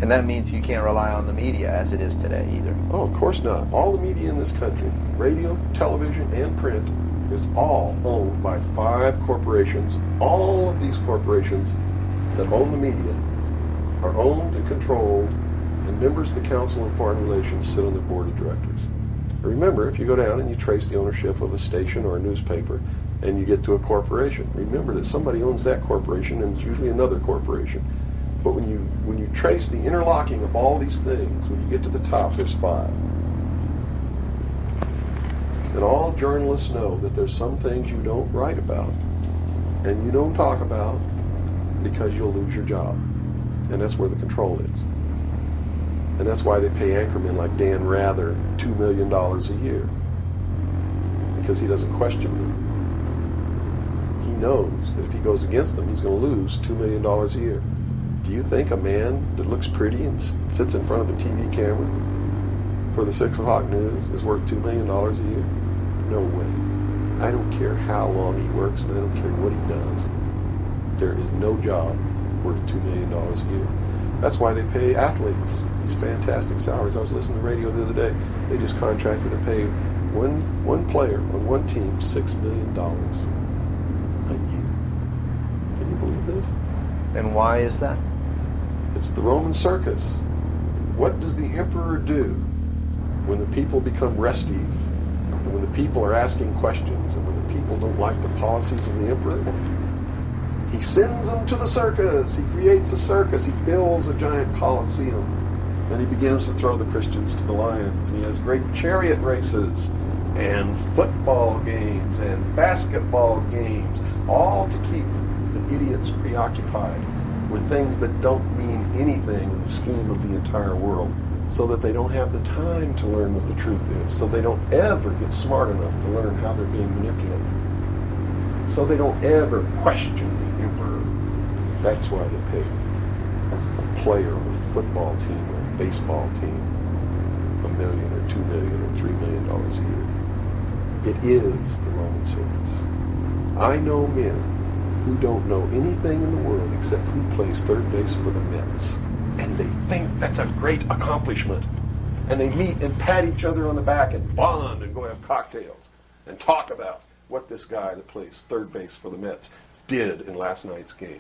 And that means you can't rely on the media as it is today either. Oh, of course not. All the media in this country, radio, television, and print, is all owned by 5 corporations. All of these corporations that own the media are owned and controlled, and members of the Council on Foreign Relations sit on the board of directors. Remember, if you go down and you trace the ownership of a station or a newspaper, and you get to a corporation, remember that somebody owns that corporation, and it's usually another corporation. But when you trace the interlocking of all these things, when you get to the top, there's 5. And all journalists know that there's some things you don't write about and you don't talk about because you'll lose your job. And that's where the control is. And that's why they pay anchormen like Dan Rather $2 million a year, because he doesn't question them. He knows that if he goes against them, he's going to lose $2 million a year. Do you think a man that looks pretty and sits in front of a TV camera for the 6 o'clock news is worth $2 million a year? No way. I don't care how long he works, and I don't care what he does. There is no job worth $2 million a year. That's why they pay athletes these fantastic salaries. I was listening to the radio the other day. They just contracted to pay one player on one team $6 million a year. Can you believe this? And why is that? It's the Roman circus. What does the emperor do when the people become restive, and when the people are asking questions, and when the people don't like the policies of the emperor? He sends them to the circus. He creates a circus. He builds a giant coliseum. Then he begins to throw the Christians to the lions. And he has great chariot races and football games and basketball games, all to keep the idiots preoccupied with things that don't mean anything in the scheme of the entire world, so that they don't have the time to learn what the truth is, so they don't ever get smart enough to learn how they're being manipulated, so they don't ever question the emperor. That's why they pay a player on a football team or a baseball team $1 million or $2 million or $3 million a year. It is the Roman circus. I know men who don't know anything in the world except who plays third base for the Mets. And they think that's a great accomplishment. And they meet and pat each other on the back and bond and go have cocktails and talk about what this guy that plays third base for the Mets did in last night's game.